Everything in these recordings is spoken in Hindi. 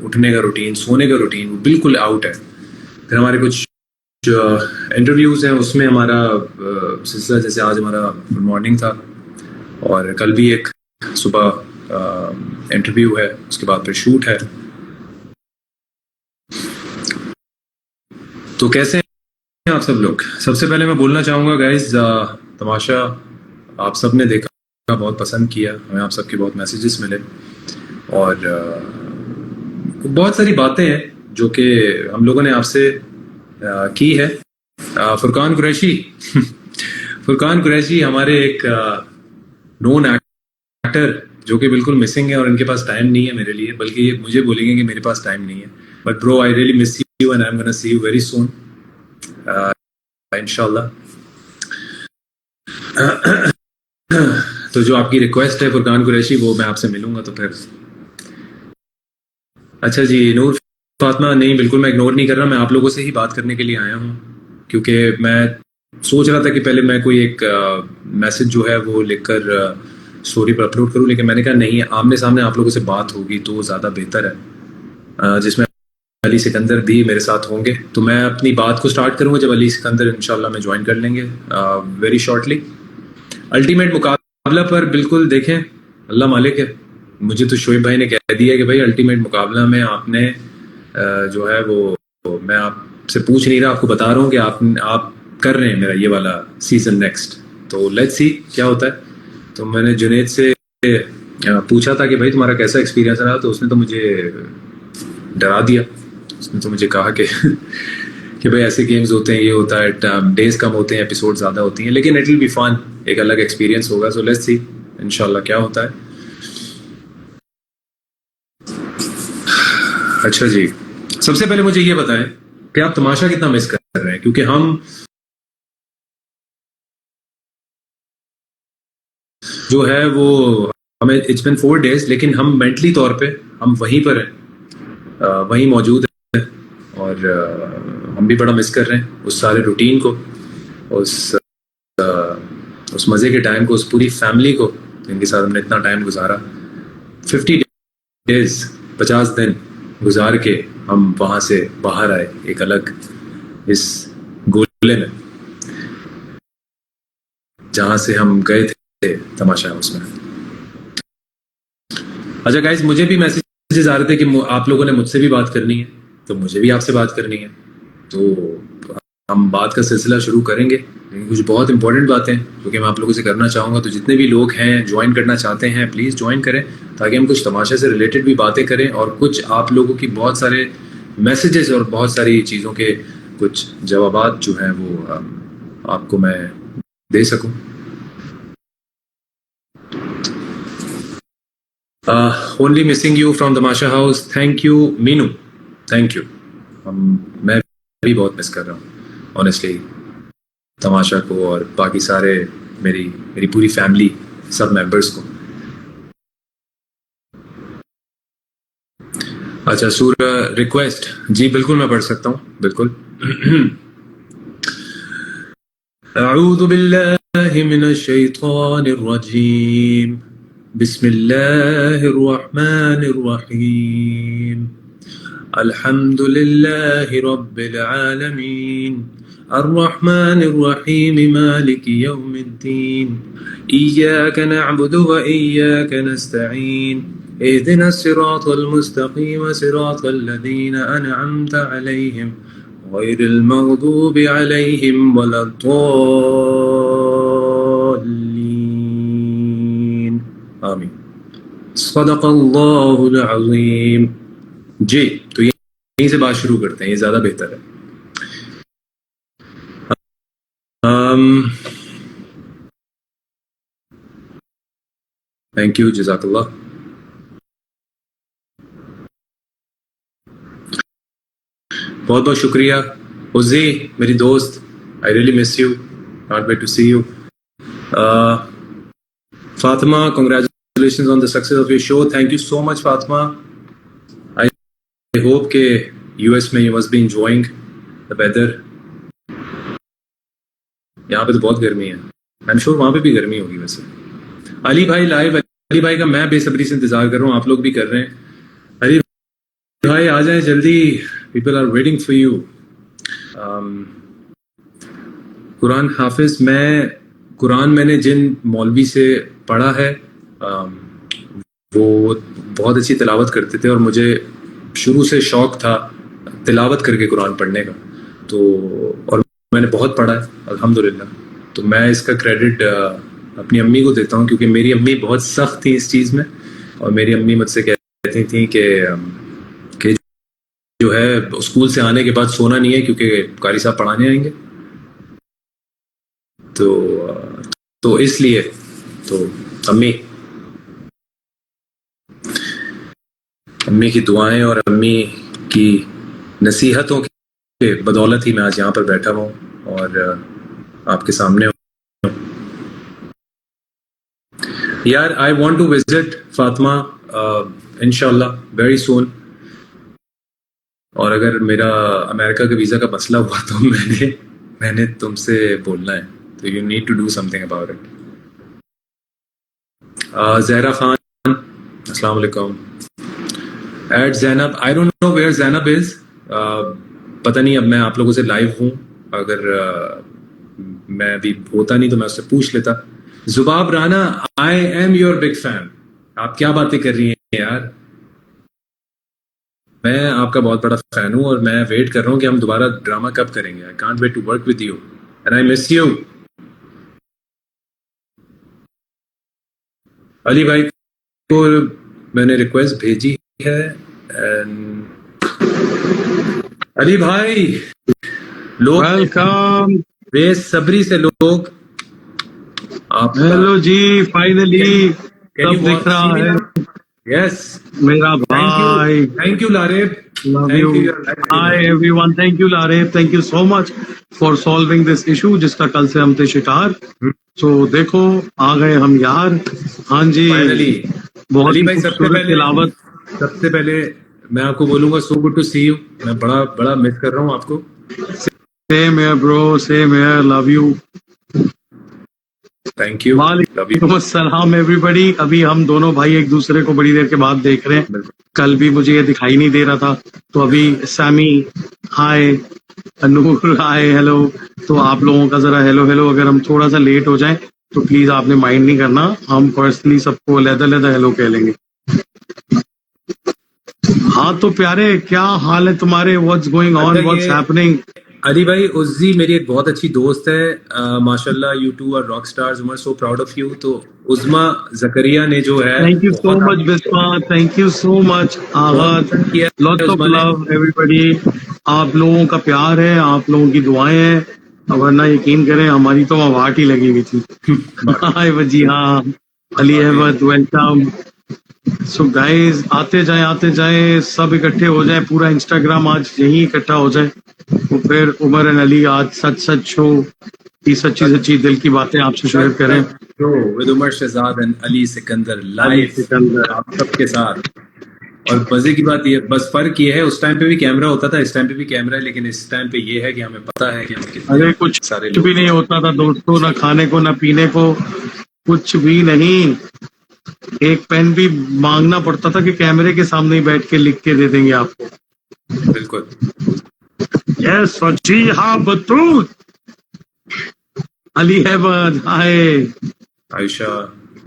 उठने का रूटीन, सोने का रूटीन, वो बिल्कुल आउट है। फिर हमारे कुछ इंटरव्यूज़ हैं, उसमें हमारा सिलसिला, जैसे आज हमारा मॉर्निंग था और कल भी एक सुबह इंटरव्यू है, उसके बाद फिर शूट है। तो कैसे हैं आप सब लोग? सबसे पहले मैं बोलना चाहूँगा गाइज, तमाशा आप सब ने देखा, बहुत पसंद किया, हमें आप सबके बहुत मैसेजेस मिले और बहुत सारी बातें हैं जो कि हम लोगों ने आपसे की है। फुरकान कुरैशी फुरकान कुरैशी हमारे एक नोन एक्टर जो कि बिल्कुल मिसिंग है और इनके पास टाइम नहीं है मेरे लिए, बल्कि ये मुझे बोलेंगे कि मेरे पास टाइम नहीं है। But bro, I really miss you and I am gonna see you very soon इंशाल्लाह। तो जो आपकी रिक्वेस्ट है फुरकान कुरैशी, वो मैं आपसे मिलूंगा तो फिर। अच्छा जी, नूर फातिमा, नहीं बिल्कुल मैं इग्नोर नहीं कर रहा, मैं आप लोगों से ही बात करने के लिए आया हूँ, क्योंकि मैं सोच रहा था कि पहले मैं कोई एक मैसेज जो है वो लिखकर स्टोरी पर अपलोड करूँ, लेकिन मैंने कहा नहीं, आमने सामने आप लोगों से बात होगी तो वो ज़्यादा बेहतर है, जिसमें अली सिकंदर भी मेरे साथ होंगे। तो मैं अपनी बात को स्टार्ट करूँगा जब अली सिकंदर इंशाल्लाह में ज्वाइन कर लेंगे वेरी शॉर्टली। अल्टीमेट मुकाबला पर बिल्कुल देखें, अल्लाह मालिक है। मुझे तो शोएब भाई ने कह दिया कि भाई अल्टीमेट मुकाबला में आपने जो है वो मैं आपसे पूछ नहीं रहा, आपको बता रहा हूँ कि आप कर रहे हैं मेरा ये वाला सीजन नेक्स्ट। तो लेट्स सी क्या होता है। तो मैंने जुनेद से पूछा था कि भाई तुम्हारा कैसा एक्सपीरियंस रहा, तो उसने तो मुझे डरा दिया। उसने तो मुझे कहा कि कि भाई ऐसे गेम्स होते हैं, ये होता है, डेज कम होते हैं, एपिसोड ज़्यादा होती हैं, लेकिन इट विल बी फन, एक अलग एक्सपीरियंस होगा। सो लेट्स सी इंशाल्लाह क्या होता है। अच्छा जी, सबसे पहले मुझे ये बताएं कि आप तमाशा कितना मिस कर रहे हैं, क्योंकि हम जो है वो हमें इट्स बिन 4 days, लेकिन हम मेंटली तौर पे हम वहीं पर हैं, वहीं मौजूद हैं और हम भी बड़ा मिस कर रहे हैं उस सारे रूटीन को, उस उस मज़े के टाइम को, उस पूरी फैमिली को जिनके साथ हमने इतना टाइम गुजारा। 50 days, 50 दिन गुजार के हम वहाँ से बाहर आए एक अलग इस गोले में, जहाँ से हम गए थे तमाशा उसमें। अच्छा गाइज, मुझे भी मैसेजेस आ रहे थे कि आप लोगों ने मुझसे भी बात करनी है, तो मुझे भी आपसे बात करनी है। तो हम बात का सिलसिला शुरू करेंगे, लेकिन कुछ बहुत इंपॉर्टेंट बातें जो कि मैं आप लोगों से करना चाहूँगा। तो जितने भी लोग हैं ज्वाइन करना चाहते हैं, प्लीज़ ज्वाइन करें, ताकि हम कुछ तमाशे से रिलेटेड भी बातें करें और कुछ आप लोगों की बहुत सारे मैसेजेस और बहुत सारी चीज़ों के कुछ जवाबात जो हैं वो आपको मैं दे सकूँ। Only missing you from Tamasha house. Thank you Meenu, thank you. मैं भी बहुत मिस कर रहा हूँ ऑनेस्टली तमाशा को और बाकी सारे मेरी मेरी पूरी फैमिली, सब मेंबर्स को। अच्छा सूर्य, रिक्वेस्ट जी बिल्कुल मैं पढ़ सकता हूँ, बिल्कुल। अऊज़ु बिल्लाहि मिनश शैतानिर रजीम, बिस्मिल्लाहिर रहमानिर रहीम, अल्हम्दुलिल्लाहि रब्बिल आलमीन, अर्रहमानिर रहीम, मालिकि यौमिद्दीन, इय्याका नअबुदु व इय्याका नस्तईन, इहदिनस सिरातल मुस्तकीम, सिरातल लज़ीना अनअमता अलैहिम गैरिल मग़दूबि अलैहिम वलद्दॉल्लीन, आमीन। सदक़ल्लाहुल अज़ीम। जी, तो यहीं से बात शुरू करते हैं, ये ज़्यादा बेहतर है। थैंक यू, जज़ाकल्लाह। बहुत बहुत शुक्रिया उज़ी, मेरी दोस्त, I really miss you, can't wait to see you. Fatima, congratulations on the success of your show. Thank you so much, Fatima. I hope के US में you must be enjoying the weather. यहाँ पे तो बहुत गर्मी है, आई एम श्योर वहाँ पे भी गर्मी होगी वैसे। अली भाई का मैं बेसब्री से इंतजार कर रहा हूँ, आप लोग भी कर रहे हैं। अली भाई आ जाए जल्दी, people are waiting for you. कुरान हाफिज, कुरान मैंने जिन मौलवी से पढ़ा है वो बहुत अच्छी तिलावत करते थे, और मुझे शुरू से शौक था तिलावत करके कुरान पढ़ने का। तो और मैंने बहुत पढ़ा है अल्हम्दुलिल्लाह। तो मैं इसका क्रेडिट अपनी अम्मी को देता हूँ, क्योंकि मेरी अम्मी बहुत सख्त थी इस चीज़ में। और मेरी अम्मी मुझसे कहती थी कि जो है स्कूल से आने के बाद सोना नहीं है, क्योंकि कारी साहब पढ़ाने आएंगे। तो इसलिए तो अम्मी की दुआएं और अम्मी की नसीहतों की बदौलत ही मैं आज यहाँ पर बैठा हूँ और आपके सामने हूँ। यार, I want to visit Fatima इंशाल्लाह वेरी सून। और अगर मेरा अमेरिका के वीज़ा का मसला हुआ तो मैंने तुमसे बोलना है, तो you need to do something about it. Zahra Khan, अस्सलाम वालेकुम। At Zainab, I don't know where Zainab is. पता नहीं, अब मैं आप लोगों से लाइव हूँ, अगर मैं अभी होता नहीं तो मैं उससे पूछ लेता। Zubab Rana, I am your big fan. आप क्या बातें कर रही हैं यार, मैं आपका बहुत बड़ा फैन हूँ और मैं वेट कर रहा हूँ कि हम दोबारा ड्रामा कब करेंगे। I can't wait to work with you and I miss you. Ali भाई को मैंने रिक्वेस्ट भेजी है एंड अली भाई, लोग वेलकम। बेसब्री से लोग आपका hello ji, finally can you सब दिख रहा सी मी है। नाउ? यस, मेरा भाई, thank you Laraib, love thank you. You यार। Hi everyone, thank you Laraib, thank you so much for solving this issue जिसका कल से हम थे शिकार। तो देखो, आ गए हम यार। हाँ जी, फाइनली बहुत अली ही भाई, खूबसूरत तिलावत। सबसे पहले मैं आपको बोलूंगा so good to see you. मैं बड़ा बड़ा मिस कर रहा हूँ आपको। Same here bro, same here, love you. Thank you, love you. वालेकुम अस्सलाम एवरीबॉडी। अभी हम दोनों भाई एक दूसरे को बड़ी देर के बाद देख रहे हैं। बिल्कुल। कल भी मुझे ये दिखाई नहीं दे रहा था, तो अभी सैमी हाय, नूर हाय, हेलो। तो आप लोगों का जरा हेलो हेलो, अगर हम थोड़ा सा लेट हो जाएं तो प्लीज आपने माइंड नहीं करना, हम पर्सनली सबको अलग अलग हेलो कह लेंगे। हाँ तो प्यारे, क्या हाल है तुम्हारे? व्हाट्स गोइंग ऑन, अच्छा, व्हाट्स ये हैपनिंग? अली भाई, उज्जी मेरी एक बहुत अच्छी दोस्त है। माशाल्लाह, you two are rock stars, we are so proud of you. तो उज़मा जकरिया ने जो है थैंक यू सो बहुत much Bisma, thank you so much बहुत आहत, पसंद किया है लॉट्स ऑफ उज़मा ने। Love everybody. आप लोगों का प्यार है, आप लोगों की दुआएं हैं, वरना यकीन करें हमारी तो आवाट ही लगी हुई थी। हाय वजी, हाँ Ali Ahmad, welcome. So guys, आते जाए सब इकट्ठे हो जाए, पूरा इंस्टाग्राम आज यही इकट्ठा हो जाए, तो फिर उमर एंड अली आज सच सच शो की सच्ची सच्ची दिल की बातें आपसे शेयर करें। तो with Umar Shahzad and Ali Sikandar Ali live Sikandar. आप सबके साथ। और मजे की बात ये, बस फर्क ये है, उस टाइम पे भी कैमरा होता था, इस टाइम पे भी कैमरा है, लेकिन इस टाइम पे ये है कि हमें पता है कि हम कितने अरे कुछ सारे भी लोग नहीं हैं। होता था दोस्तों, ना खाने को ना पीने को, कुछ भी नहीं। एक पेन भी मांगना पड़ता था कि कैमरे के सामने ही बैठ के लिख के दे देंगे आपको। बिल्कुल। यस जी हाँ, बतूत। अली अहमद हाय। आयशा,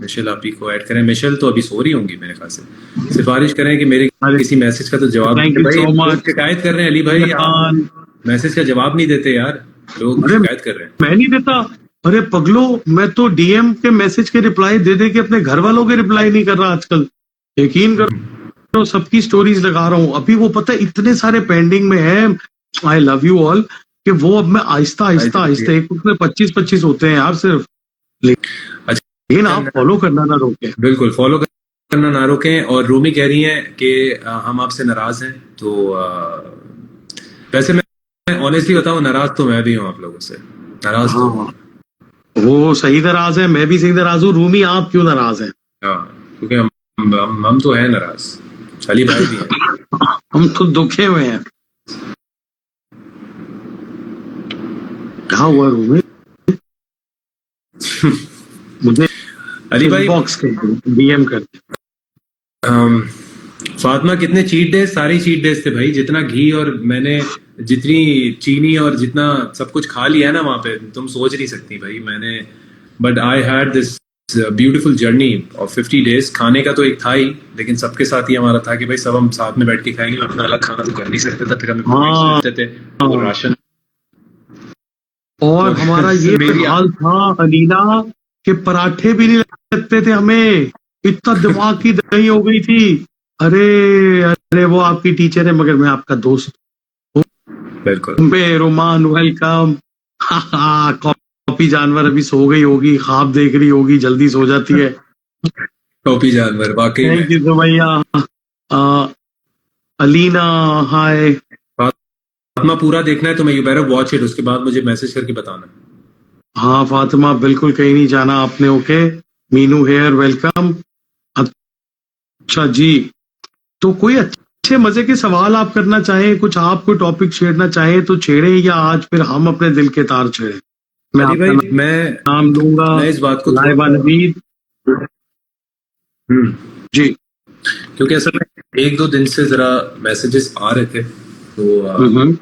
मिशेल आप ही को ऐड करें। मिशेल तो अभी सो रही होंगी मेरे ख्याल से। सिफारिश करें कि मेरे अरे किसी मैसेज का तो जवाब थैंक नहीं। यू भाई सो लोग मच शिकायत कर रहे हैं, अली भाई आप खान। मैसेज का जवाब नहीं देते यार, लोग अरे शिकायत कर रहे हैं। मैं नहीं देता। अरे पगलो, मैं तो डीएम के मैसेज के रिप्लाई दे दे के अपने घर वालों के रिप्लाई नहीं कर रहा आजकल। यकीन करो, सबकी स्टोरीज लगा रहा हूँ। अभी वो पता है इतने सारे पेंडिंग में है, आई लव यू ऑल, कि वो अब मैं आहिस्ता आहिस्ता आहिस्ता, एक उसमें 25-25 होते हैं यार सिर्फ। लेकिन आप अच्छा, फॉलो करना ना रोके। बिल्कुल फॉलो करना ना रोकें। और रूमी कह रही हैं कि हम आपसे नाराज हैं। तो वैसे मैं ऑनेस्टली बताऊं, नाराज तो मैं भी हूं आप लोगों से, नाराज तो हूं। हाँ, वो सही नाराज है, मैं भी सही नाराज हूँ। रूमी आप क्यों नाराज हैं? हाँ, क्योंकि हम तो हैं नाराज, अली भाई भी हैं। हम तो दुखे हुए हैं। क्या हुआ रूमी? मुझे अली भाई, इनबॉक्स कर, डीएम कर। फातिमा कितने चीट डेज, सारी चीट डेज थे भाई, जितना घी और मैंने जितनी चीनी और जितना सब कुछ खा लिया है ना वहां पे, तुम सोच नहीं सकती भाई। मैंने but I had this beautiful journey of 50 days. खाने का तो एक था ही, लेकिन सबके साथ ही हमारा था कि भाई सब हम साथ में बैठ के खाएंगे। अपना अलग खाना तो कर नहीं सकते था, फिर हमें हाँ मिलते थे तो राशन। और तो हमारा ये मेरी हाल था अलीना के पराठे भी नहीं लगते थे हमें, इतना दिमाग की दही हो गई थी। अरे अरे वो आपकी टीचर है मगर मैं आपका दोस्त। बिल्कुल बे रोमान वेलकम। कॉपी जानवर अभी सो गई होगी, ख्वाब देख रही होगी, जल्दी सो जाती है। टोपी जानवर वाकई में। Thank you Sumaiya. Uh, Alina hi. Fatima पूरा देखना है तुम्हें, यू बेटर वॉच इट, उसके बाद मुझे मैसेज करके बताना। हाँ फातिमा बिल्कुल कहीं नहीं जाना आपने। Okay Meenu hair welcome. अच्छा जी, तो कोई अच्छे मजे के सवाल आप करना चाहें, कुछ आप कोई टॉपिक छेड़ना चाहें तो छेड़े, या आज फिर हम अपने दिल के तार छेड़े। मैं अली आपका भाई नाम लूंगा, मैं इस बात को लाइबा थोड़ा नवीद हम्म जी। क्योंकि असल में एक दो दिन से जरा मैसेजेस आ रहे थे, तो हम्म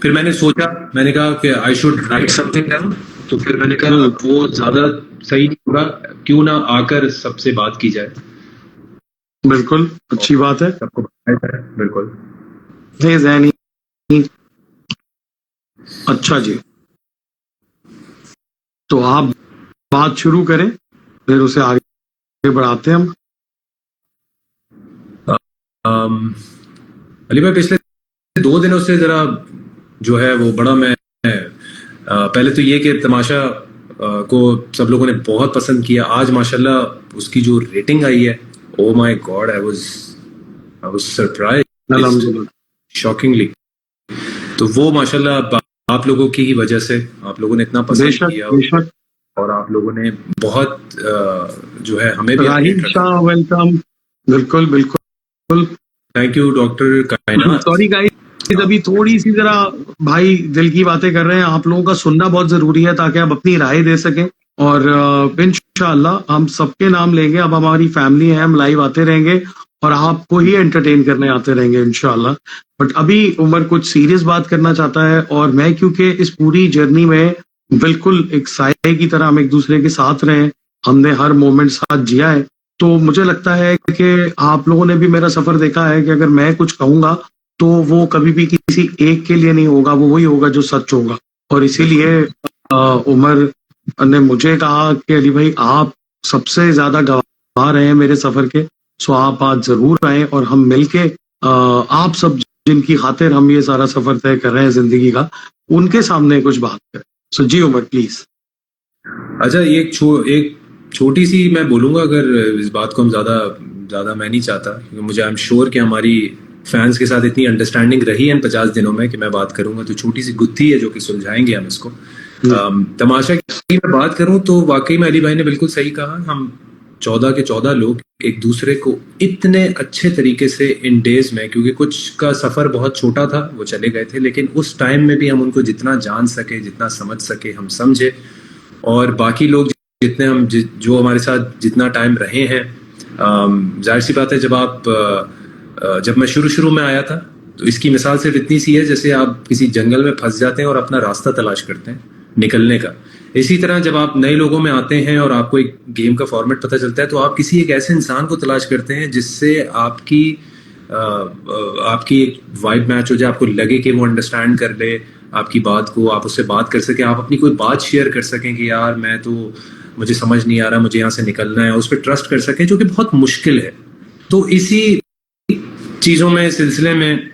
फिर मैंने सोचा, मैंने कहा कि I should write something down. तो फिर मैंने कहा हम्म, वो ज्यादा सही नहीं होगा, क्यों ना आकर सबसे बात की जाए बिल्कुल और अच्छी बात है। सबको बताया जाए। बिल्कुल। हे जैनी। अच्छा जी, तो आप बात शुरू करें, फिर उसे आगे बढ़ाते हैं हम। अम, अली भाई पिछले 2 दिनों से जरा जो है वो बड़ा मैं पहले तो ये कि तमाशा को सब लोगों ने बहुत पसंद किया। आज माशाल्लाह उसकी जो रेटिंग आई है, oh my God, I was surprised अल्हम्दुलिल्लाह। शॉकिंगली। तो वो माशाल्लाह आप लोगों की ही वजह से, आप लोगों ने इतना पसंद बेशक किया उसको, बेशक। और आप लोगों ने बहुत जो है हमें भी राहिल अपडेट रखा। शाह वेलकम। बिल्कुल बिल्कुल। थैंक यू डॉक्टर कायनात। सॉरी गाइस, अभी थोड़ी सी जरा भाई दिल की बातें कर रहे हैं, आप लोगों का सुनना बहुत जरूरी है ताकि आप अपनी राय दे सकें। और इंशाअल्लाह हम सबके नाम लेंगे। अब हमारी फैमिली है, हम लाइव आते रहेंगे और आपको ही एंटरटेन करने आते रहेंगे इंशाअल्लाह। बट अभी उमर कुछ सीरियस बात करना चाहता है, और मैं क्योंकि इस पूरी जर्नी में बिल्कुल एक साये की तरह हम एक दूसरे के साथ रहे हैं, हमने हर मोमेंट साथ जिया है, तो मुझे लगता है कि आप लोगों ने भी मेरा सफर देखा है कि अगर मैं कुछ कहूंगा तो वो कभी भी किसी एक के लिए नहीं होगा, वो वही होगा जो सच होगा। और इसीलिए उमर ने मुझे कहा कि अली भाई आप सबसे ज्यादा गवाह रहे हैं मेरे सफर के, सो आप आज जरूर आए और हम मिलके आप सब जिनकी खातिर हम ये सारा सफर तय कर रहे हैं जिंदगी का, उनके सामने कुछ बात करें। सो जी उमर प्लीज। अच्छा, एक छोटी सी मैं बोलूंगा, अगर इस बात को हम ज्यादा ज्यादा मैं नहीं चाहता, क्योंकि मुझे आई एम श्योर कि हमारी फैंस के साथ इतनी अंडरस्टैंडिंग रही है इन 50 दिनों में कि मैं बात करूंगा तो छोटी सी गुत्थी है जो कि सुलझाएंगे हम इसको। तमाशा की मैं बात करूं तो वाकई में अली भाई ने बिल्कुल सही कहा। हम 14 के 14 लोग एक दूसरे को इतने अच्छे तरीके से इन डेज में, क्योंकि कुछ का सफर बहुत छोटा था, वो चले गए थे, लेकिन उस टाइम में भी हम उनको जितना जान सके, जितना समझ सके, हम समझे। और बाकी लोग जितने हम जो हमारे साथ जितना टाइम रहे हैं, जाहिर सी बात है, जब मैं शुरू शुरू में आया था तो इसकी मिसाल सिर्फ इतनी सी है जैसे आप किसी जंगल में फंस जाते हैं और अपना रास्ता तलाश करते हैं निकलने का। इसी तरह जब आप नए लोगों में आते हैं और आपको एक गेम का फॉर्मेट पता चलता है, तो आप किसी एक ऐसे इंसान को तलाश करते हैं जिससे आपकी एक वाइब मैच हो जाए, आपको लगे कि वो अंडरस्टैंड कर ले आपकी बात को, आप उससे बात कर सकें, आप अपनी कोई बात शेयर कर सकें कि यार मुझे समझ नहीं आ रहा, मुझे यहाँ से निकलना है, उस पर ट्रस्ट कर सकें, जो कि बहुत मुश्किल है। तो इसी चीज़ों में सिलसिले में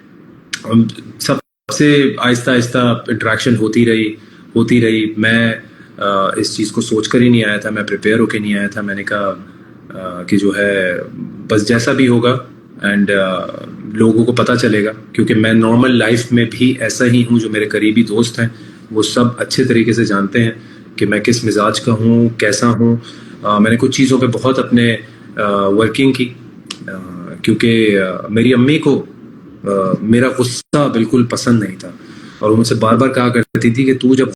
सबसे आहिस्ता आहिस्ता इंटरेक्शन होती रही। मैं इस चीज़ को सोच कर ही नहीं आया था, मैं प्रिपेयर होकर नहीं आया था। मैंने कहा कि जो है बस जैसा भी होगा, एंड लोगों को पता चलेगा, क्योंकि मैं नॉर्मल लाइफ में भी ऐसा ही हूँ। जो मेरे करीबी दोस्त हैं वो सब अच्छे तरीके से जानते हैं कि मैं किस मिजाज का हूँ, कैसा हूँ। मैंने कुछ चीज़ों पे बहुत अपने वर्किंग की, क्योंकि मेरी अम्मी को मेरा गुस्सा बिल्कुल पसंद नहीं था, और वो मुझसे बार बार कहा करती थी कि तू जब